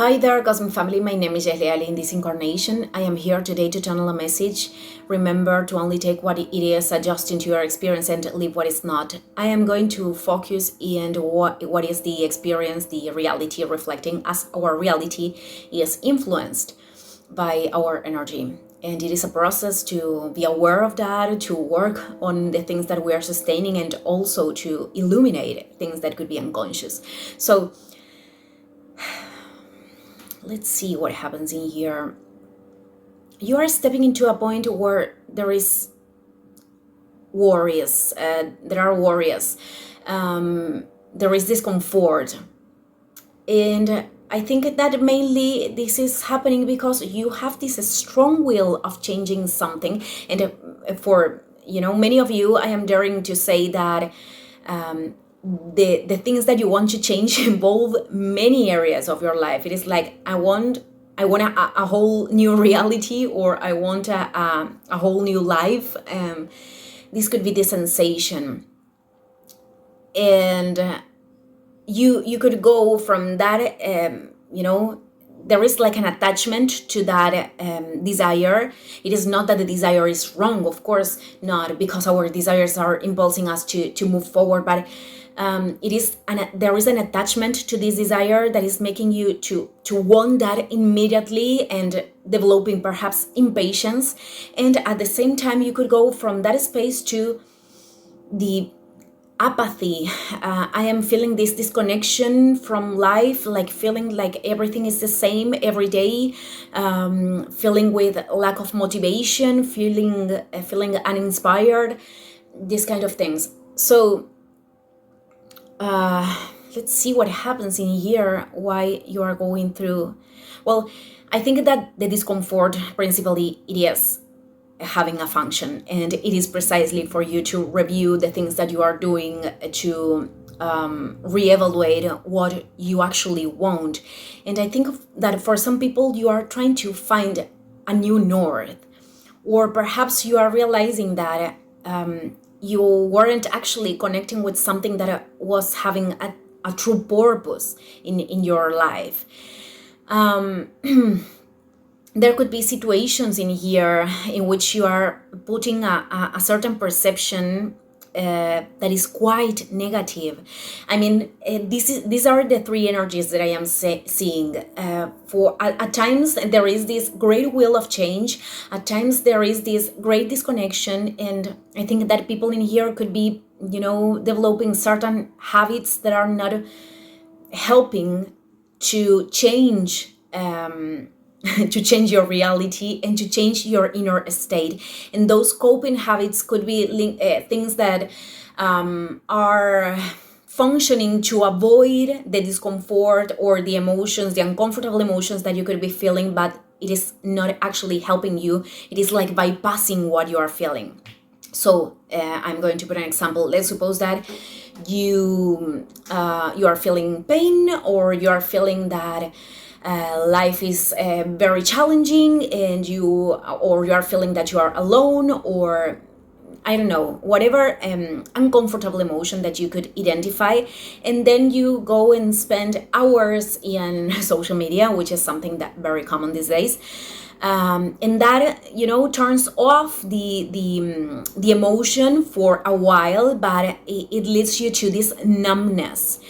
Hi there, Cosmic Family. My name is Yahlia Ali. In this incarnation, I am here today to channel a message. Remember to only take what it is, adjust into your experience, and leave what is not. I am going to focus in what is the experience, the reality reflecting, as our reality is influenced by our energy. And it is a process to be aware of that, to work on the things that we are sustaining, and also to illuminate things that could be unconscious. So let's see what happens in here. You are stepping into a point where there is worries. There are worries. There is discomfort. And I think that mainly this is happening because you have this strong will of changing something. And for many of you, I am daring to say that the things that you want to change involve many areas of your life. It is like I want a whole new reality, or I want a whole new life. This could be the sensation, and you could go from that. There is like an attachment to that desire. It is not that the desire is wrong, of course not, because our desires are impulsing us to move forward, but there is an attachment to this desire that is making you to want that immediately and developing perhaps impatience. And at the same time, you could go from that space to the apathy. I am feeling this disconnection from life, like feeling like everything is the same every day, feeling with lack of motivation, feeling uninspired, these kind of things. So let's see what happens in here, why you are going through. Well, I think that the discomfort, principally, it is having a function, and it is precisely for you to review the things that you are doing, to reevaluate what you actually want. And I think that for some people, you are trying to find a new north, or perhaps you are realizing that you weren't actually connecting with something that was having a true purpose in your life. There could be situations in here in which you are putting a certain perception that is quite negative. I mean, these are the three energies that I am seeing. At times there is this great will of change. At times there is this great disconnection, and I think that people in here could be, developing certain habits that are not helping to change. To change your reality and to change your inner state. And those coping habits could be things that are functioning to avoid the discomfort or the emotions, the uncomfortable emotions that you could be feeling, but it is not actually helping you. It is like bypassing what you are feeling. So I'm going to put an example. Let's suppose that you are feeling pain, or you are feeling that life is very challenging, and you are feeling that you are alone, or I don't know, whatever uncomfortable emotion that you could identify. And then you go and spend hours in social media, which is something that very common these days. And that, turns off the emotion for a while, but it leads you to this numbness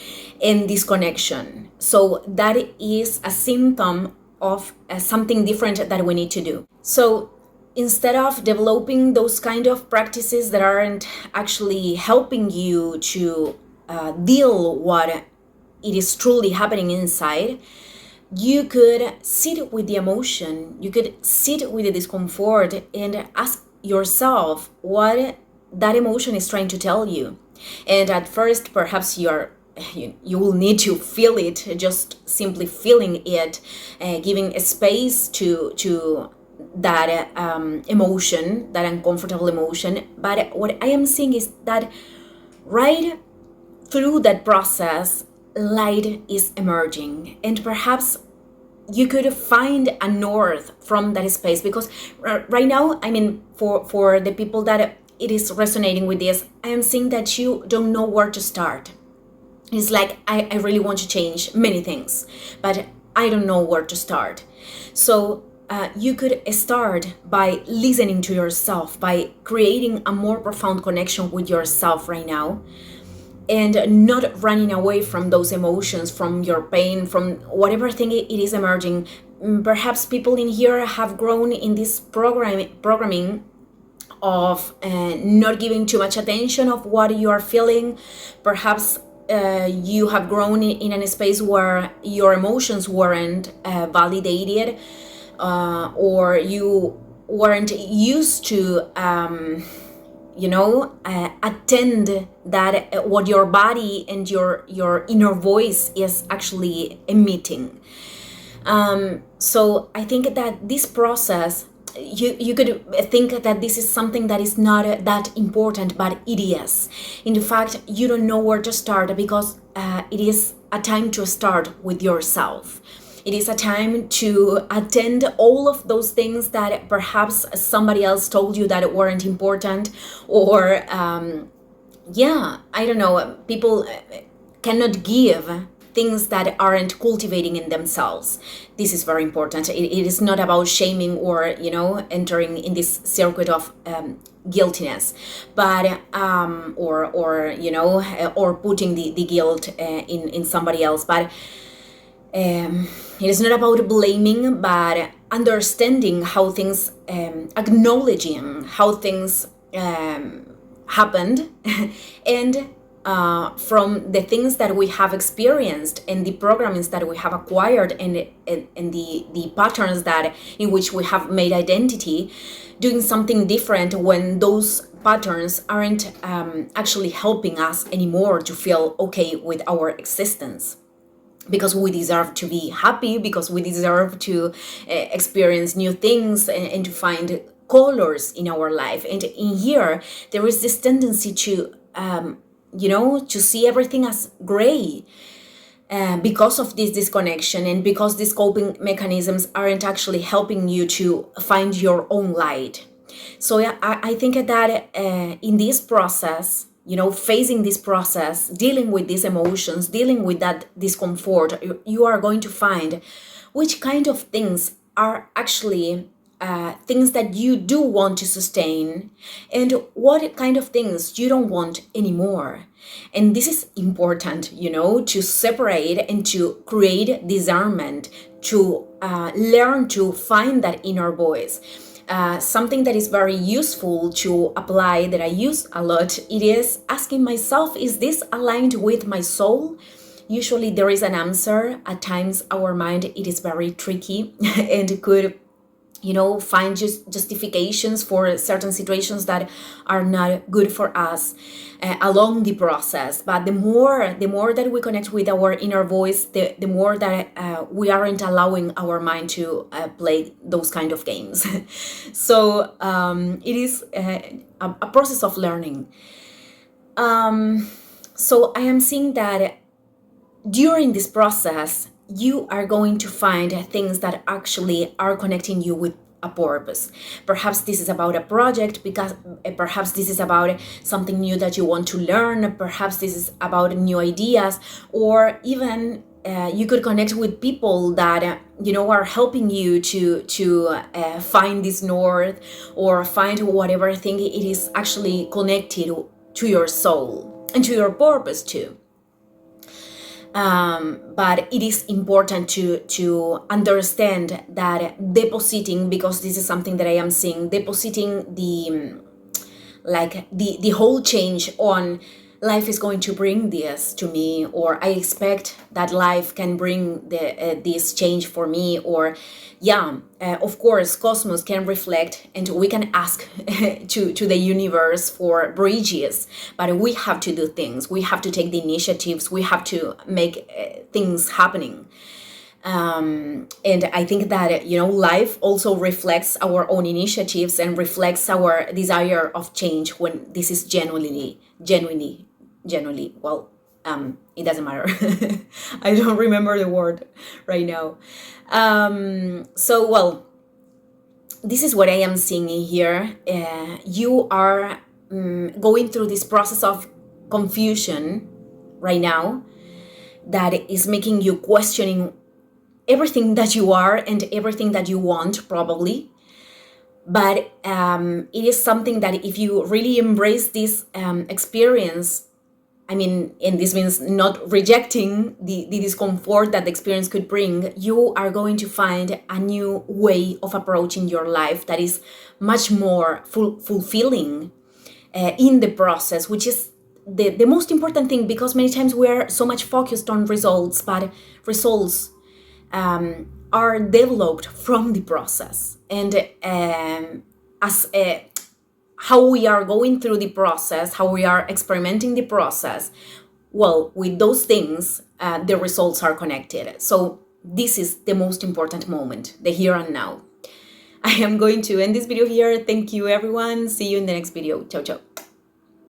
and disconnection. So that is a symptom of something different that we need to do. So instead of developing those kind of practices that aren't actually helping you to deal what it is truly happening inside, you could sit with the emotion, you could sit with the discomfort, and ask yourself what that emotion is trying to tell you. And at first, perhaps you will need to feel it, just simply feeling it, giving a space to that emotion, that uncomfortable emotion. But what I am seeing is that right through that process, light is emerging, and perhaps you could find a north from that space. Because right now, I mean, for the people that it is resonating with this, I am seeing that you don't know where to start. It's like, I really want to change many things, but I don't know where to start. So you could start by listening to yourself, by creating a more profound connection with yourself right now, and not running away from those emotions, from your pain, from whatever thing it is emerging. Perhaps people in here have grown in this programming of not giving too much attention of what you are feeling. Perhaps you have grown in a space where your emotions weren't validated, or you weren't used to attend that what your body and your inner voice is actually emitting. So I think that this process, you could think that this is something that is not that important, but it is. In fact, you don't know where to start, because it is a time to start with yourself. It is a time to attend all of those things that perhaps somebody else told you that weren't important, or I don't know, people cannot give things that aren't cultivating in themselves. This is very important. It is not about shaming or entering in this circuit of guiltiness, but or putting the guilt in somebody else. But it is not about blaming, but understanding how things, acknowledging how things happened, and from the things that we have experienced and the programmings that we have acquired, and the patterns that in which we have made identity, doing something different when those patterns aren't actually helping us anymore to feel okay with our existence. Because we deserve to be happy, because we deserve to experience new things and to find colors in our life. And in here, there is this tendency to to see everything as gray, because of this disconnection, and because these coping mechanisms aren't actually helping you to find your own light. So I think that in this process, facing this process, dealing with these emotions, dealing with that discomfort, you are going to find which kind of things are actually things that you do want to sustain, and what kind of things you don't want anymore. And this is important, to separate and to create discernment, to learn to find that inner voice. Something that is very useful to apply, that I use a lot, it is asking myself, is this aligned with my soul? Usually there is an answer. At times our mind, it is very tricky and could find justifications for certain situations that are not good for us along the process. But the more that we connect with our inner voice, the more that we aren't allowing our mind to play those kind of games. So it is a process of learning. So I am seeing that during this process, you are going to find things that actually are connecting you with a purpose. Perhaps this is about a project, because perhaps this is about something new that you want to learn. Perhaps this is about new ideas, or even you could connect with people that are helping you to find this north, or find whatever thing it is actually connected to your soul and to your purpose too. But it is important to understand that depositing, because this is something that I am seeing, depositing the whole change on life is going to bring this to me, or I expect that life can bring this change for me, or of course Cosmos can reflect and we can ask to the universe for bridges, but we have to do things, we have to take the initiatives, we have to make things happening. And I think that life also reflects our own initiatives and reflects our desire of change when this is genuinely, well, it doesn't matter. I don't remember the word right now. So, well, this is what I am seeing here. You are going through this process of confusion right now that is making you questioning everything that you are and everything that you want, probably. But it is something that if you really embrace this experience, I mean, and this means not rejecting the discomfort that the experience could bring, you are going to find a new way of approaching your life that is much more fulfilling in the process, which is the most important thing, because many times we are so much focused on results, but results are developed from the process. And as how we are going through the process, how we are experimenting the process, well, with those things, the results are connected. So this is the most important moment, the here and now. I am going to end this video here. Thank you, everyone. See you in the next video. Ciao, ciao.